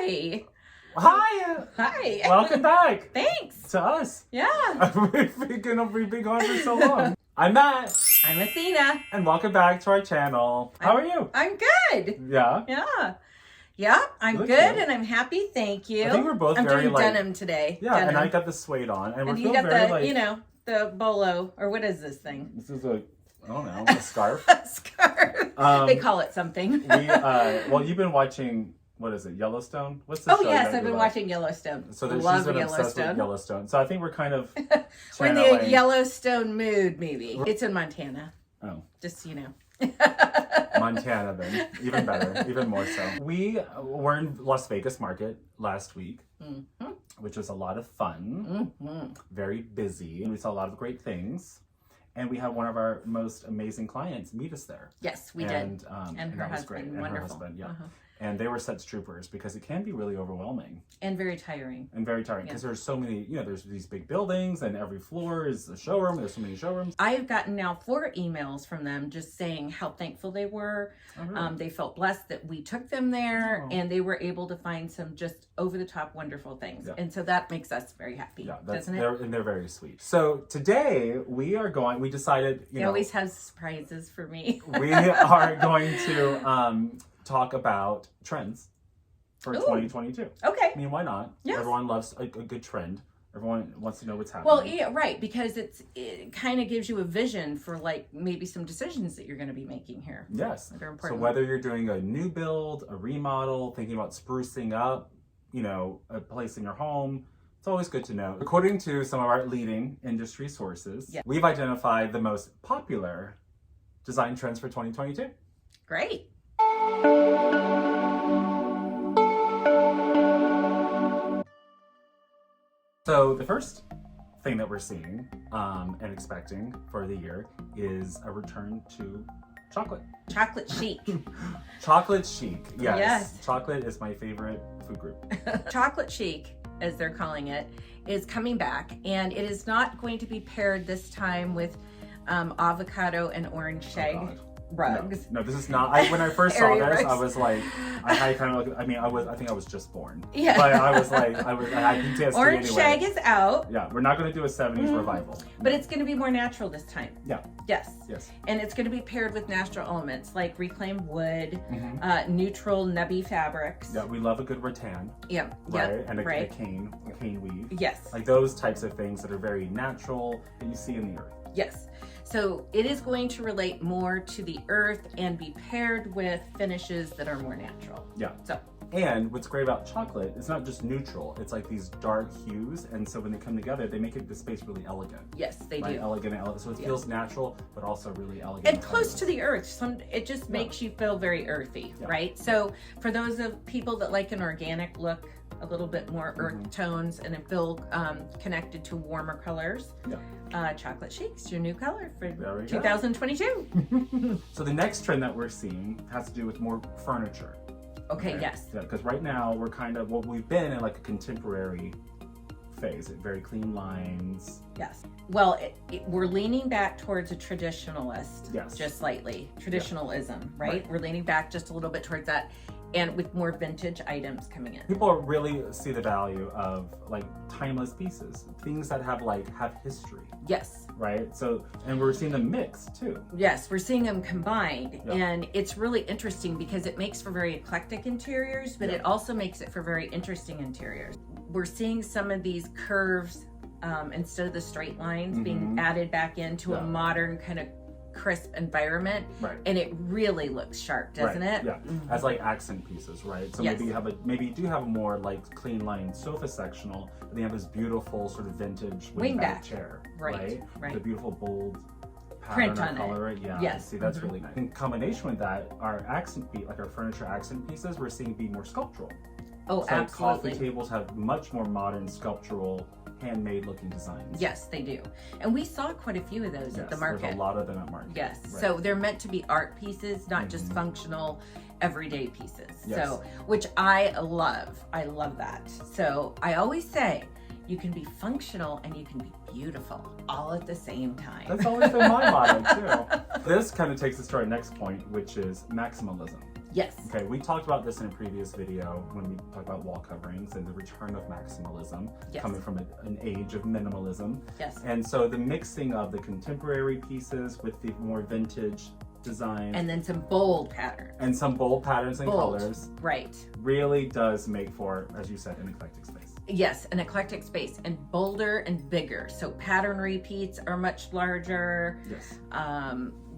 Hi. Hi. Hi. Welcome back. Thanks. To us. Yeah. We've been gone for so long. I'm Matt. I'm Athena. And welcome back to our channel. How are you? I'm good. Yeah. Yeah. Yeah, I'm good and I'm happy. Thank you. I think we're both I'm very doing like denim today. Yeah, denim. and I got the suede on, and we're you feeling got very the, like the bolo, or what is this thing? This is a I don't know, a scarf. A scarf. They call it something. Well, you've been watching. What is it? Yellowstone? What's the show? Oh yes, I've been watching Yellowstone. So Love she's been obsessed with Yellowstone. So I think we're kind of we're in the Yellowstone mood, maybe. It's in Montana. Oh, just so you know. Montana, then even better, even more so. We were in Las Vegas market last week, which was a lot of fun. Very busy, and we saw a lot of great things. And we had one of our most amazing clients meet us there. Yes, we did. And her husband, wonderful. And her husband, yeah. And they were such troopers because it can be really overwhelming. And very tiring. Because there's so many, there's these big buildings and every floor is a showroom. There's so many showrooms. I've gotten now 4 emails from them just saying how thankful they were. Oh, really? They felt blessed that we took them there and they were able to find some just over-the-top wonderful things. Yeah. And so that makes us very happy, doesn't it? And they're very sweet. So today we decided, you always have surprises for me. We are going to talk about trends for 2022. Okay. I mean, why not? Yes. Everyone loves a good trend. Everyone wants to know what's happening. Well, yeah, right, because it kind of gives you a vision for like maybe some decisions that you're going to be making here. Yes. That are important. So whether you're doing a new build, a remodel, thinking about sprucing up, a place in your home, it's always good to know. According to some of our leading industry sources, we've identified the most popular design trends for 2022. Great. So the first thing that we're seeing and expecting for the year is a return to chocolate. Chocolate chic. Chocolate chic, yes. Chocolate is my favorite food group. Chocolate chic, as they're calling it, is coming back, and it is not going to be paired this time with avocado and orange shag rugs. No, this is not. When I first saw this, I was like, I kind of look. I mean, I think I was just born. Yeah. But I was like, I PTSD Orange anyway. shag is out. Yeah, we're not going to do a 70s revival. But it's going to be more natural this time. Yeah. Yes. Yes. And it's going to be paired with natural elements like reclaimed wood, neutral nebby fabrics. Yeah, we love a good rattan. Yeah. Right. And a cane weave. Yes. Like those types of things that are very natural that you see in the earth. Yes. So it is going to relate more to the earth and be paired with finishes that are more natural. Yeah. So. And what's great about chocolate, it's not just neutral. It's like these dark hues, and so when they come together, they make the space really elegant. Yes, they do. Elegant. So it feels natural, but also really elegant. And close to the earth. It just makes you feel very earthy, right? So for those of people that like an organic look, a little bit more earth tones, and feel connected to warmer colors, chocolate chic's your new color for 2022. So the next trend that we're seeing has to do with more furniture. Okay, yes. Yeah, because right now we're kind of, we've been in like a contemporary phase, very clean lines. Yes. Well, we're leaning back towards a traditionalist, just slightly. Traditionalism, right? We're leaning back just a little bit towards that, and with more vintage items coming in. People really see the value of like timeless pieces, things that have history. Yes. Right? So, and we're seeing them mixed too. Yes, we're seeing them combined, and it's really interesting because it makes for very eclectic interiors, but it also makes it for very interesting interiors. We're seeing some of these curves instead of the straight lines being added back into a modern kind of crisp environment, and it really looks sharp, doesn't it? Yeah, as like accent pieces, right? So maybe you do have a more like clean line sofa sectional, but then you have this beautiful sort of vintage wingback chair, right? The beautiful bold print on color, it. Yes. See, that's really nice. In combination with that, our our furniture accent pieces, we're seeing be more sculptural. Oh, so absolutely. Coffee tables have much more modern sculptural handmade looking designs. Yes, they do. And we saw quite a few of those at the market. There's a lot of them at market. Yes. So they're meant to be art pieces, not just functional everyday pieces. So, which I love. I love that. So I always say you can be functional and you can be beautiful all at the same time. That's always been my motto too. This kind of takes us to our next point, which is maximalism. Yes. Okay, we talked about this in a previous video when we talked about wall coverings and the return of maximalism, coming from an age of minimalism. Yes. And so the mixing of the contemporary pieces with the more vintage design. And then some bold patterns. And some bold patterns and colors. Right. Really does make for, as you said, an eclectic space. Yes, an eclectic space, and bolder and bigger. So pattern repeats are much larger. Yes.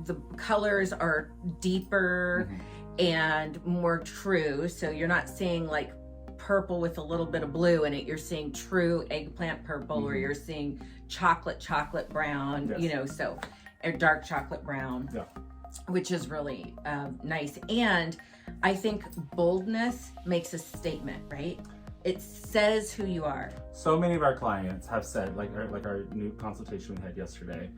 The colors are deeper and more true. So you're not seeing like purple with a little bit of blue in it. You're seeing true eggplant purple, or you're seeing chocolate brown, you know, so, or dark chocolate brown, which is really nice. And I think boldness makes a statement, right? It says who you are. So many of our clients have said, like our new consultation we had yesterday,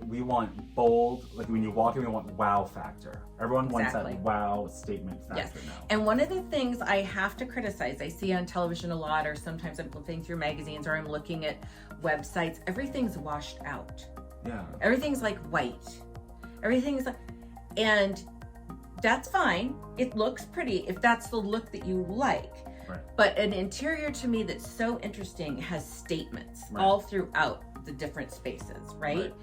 we want bold, like when you walk in, we want wow factor. Everyone wants that wow statement factor now. And one of the things I have to criticize, I see on television a lot, or sometimes I'm flipping through magazines, or I'm looking at websites, everything's washed out. Yeah. Everything's like white. Everything's like, and that's fine. It looks pretty if that's the look that you like. Right. But an interior to me that's so interesting has statements all throughout the different spaces, right?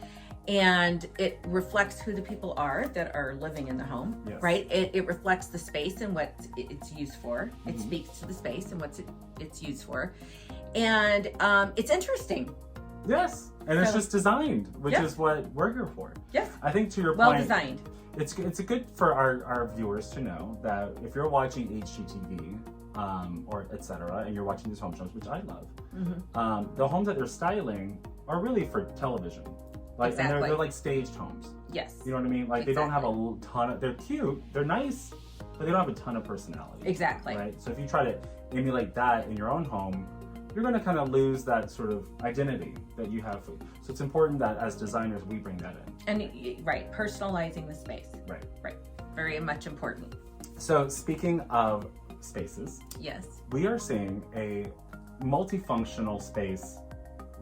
And it reflects who the people are that are living in the home, right? It reflects the space and what it's used for. It speaks to the space and what it's used for. And it's interesting. Yes, and it's just designed, which is what we're here for. Yes. I think to your well point, designed. It's good for our viewers to know that if you're watching HGTV, or etc., and you're watching these home shows, which I love, the homes that they're styling are really for television. Like, and they're like staged homes. Yes. You know what I mean? Like they don't have a ton of, they're cute, they're nice, but they don't have a ton of personality. Exactly. Right? So if you try to emulate that in your own home, you're going to kind of lose that sort of identity that you have. So it's important that as designers, we bring that in. And personalizing the space. Right. Very much important. So speaking of spaces, we are seeing a multifunctional space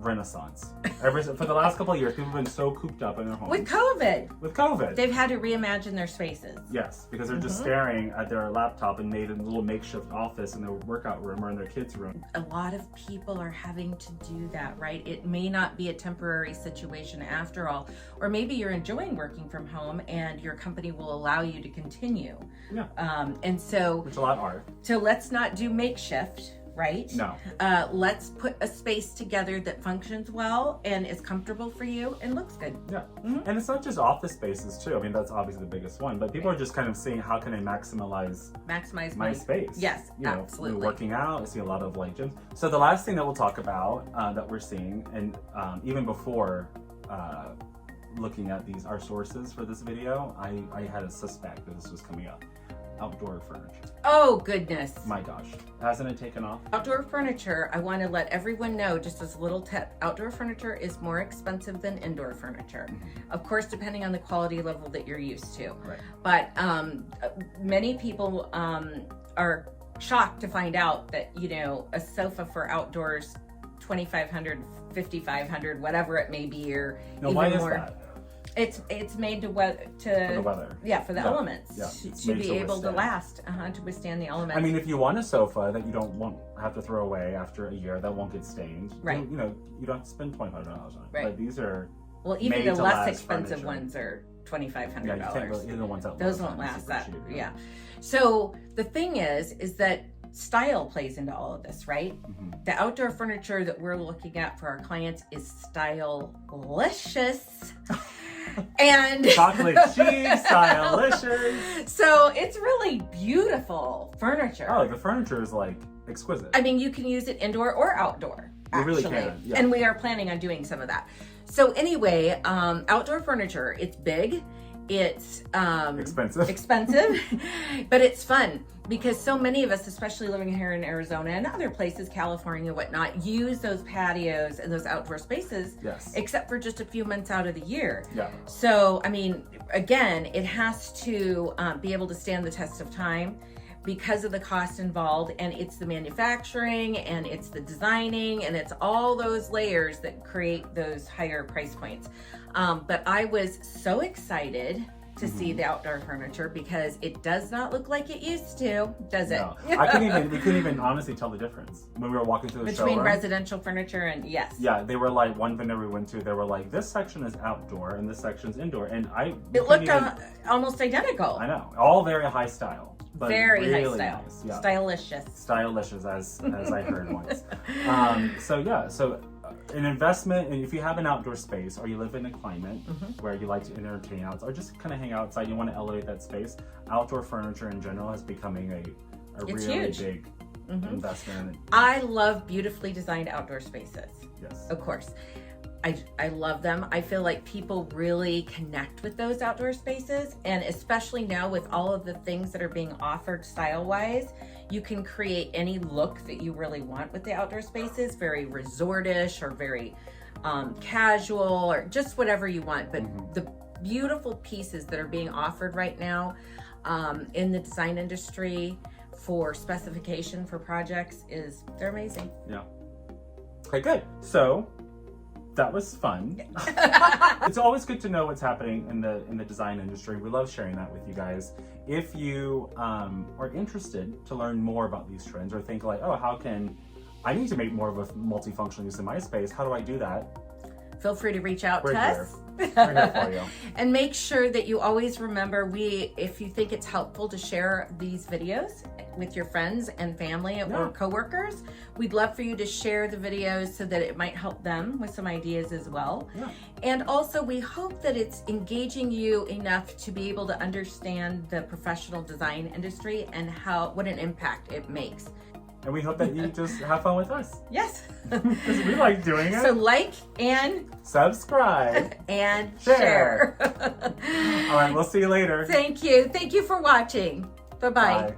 renaissance. For the last couple of years, people have been so cooped up in their homes. With COVID. They've had to reimagine their spaces. Yes, because they're just staring at their laptop and made a little makeshift office in their workout room or in their kids' room. A lot of people are having to do that, right? It may not be a temporary situation after all, or maybe you're enjoying working from home and your company will allow you to continue. Yeah. And so... Which a lot are. So let's not do makeshift. Right? No. Let's put a space together that functions well and is comfortable for you and looks good. Yeah. And it's not just office spaces too. I mean, that's obviously the biggest one, but people are just kind of saying, how can I maximize my space? Yes, you know, absolutely. Working out, I see a lot of like gyms. So the last thing that we'll talk about that we're seeing, and even before looking at our sources for this video, I had a suspect that this was coming up. Outdoor furniture. Oh goodness. My gosh. Hasn't it taken off? Outdoor furniture, I want to let everyone know, just as a little tip, outdoor furniture is more expensive than indoor furniture. Of course, depending on the quality level that you're used to. Right. But many people are shocked to find out that, you know, a sofa for outdoors, $2,500, $5,500, whatever it may be, or now, even why more. Is that? It's made to for the weather. Yeah, for the elements. Yeah. To be able to last, to withstand the elements. I mean, if you want a sofa that you don't have to throw away after a year, that won't get stained. Right. You know, you don't have to spend $2,500 on it. Right. But these are even the less expensive furniture. ones are $2,500. Yeah, you can't really, even the ones that those won't last that. Yeah. So the thing is that style plays into all of this, right? The outdoor furniture that we're looking at for our clients is stylelicious. And chocolate chic, stylelicious. So it's really beautiful furniture. Oh, the furniture is like exquisite. I mean, you can use it indoor or outdoor. You really can. Yeah. And we are planning on doing some of that. So anyway, outdoor furniture, it's big. It's expensive, but it's fun because so many of us, especially living here in Arizona and other places, California, whatnot, use those patios and those outdoor spaces, except for just a few months out of the year. Yeah. So, I mean, again, it has to be able to stand the test of time because of the cost involved, and it's the manufacturing and it's the designing and it's all those layers that create those higher price points. But I was so excited to see the outdoor furniture because it does not look like it used to, does it? No. We couldn't even honestly tell the difference when we were walking through the showroom. Between residential furniture and yes. Yeah, they were like, one vendor we went to, they were like, this section is outdoor and this section's indoor. And it looked almost identical. I know. All very high style. But very really high style. Nice. Yeah. Stylicious, as I heard once. So an investment, and if you have an outdoor space or you live in a climate where you like to entertain out or just kind of hang outside, you want to elevate that space, outdoor furniture in general is becoming a really huge. big investment. I love beautifully designed outdoor spaces. Yes. Of course. I love them. I feel like people really connect with those outdoor spaces, and especially now with all of the things that are being offered style-wise, you can create any look that you really want with the outdoor spaces, very resortish or very casual or just whatever you want. But the beautiful pieces that are being offered right now in the design industry for specification for projects they're amazing. Yeah. Okay, good. So that was fun. It's always good to know what's happening in the design industry. We love sharing that with you guys. If you are interested to learn more about these trends or think like, oh, how can I need to make more of a multifunctional use in my space? How do I do that? Feel free to reach out to us. We're here for you. And make sure that you always remember, if you think it's helpful to share these videos with your friends and family or coworkers, we'd love for you to share the videos so that it might help them with some ideas as well. Yeah. And also we hope that it's engaging you enough to be able to understand the professional design industry and what an impact it makes. And we hope that you just have fun with us. Yes. Because we like doing it. So like and subscribe and share. All right, we'll see you later. Thank you. Thank you for watching. Bye-bye. Bye.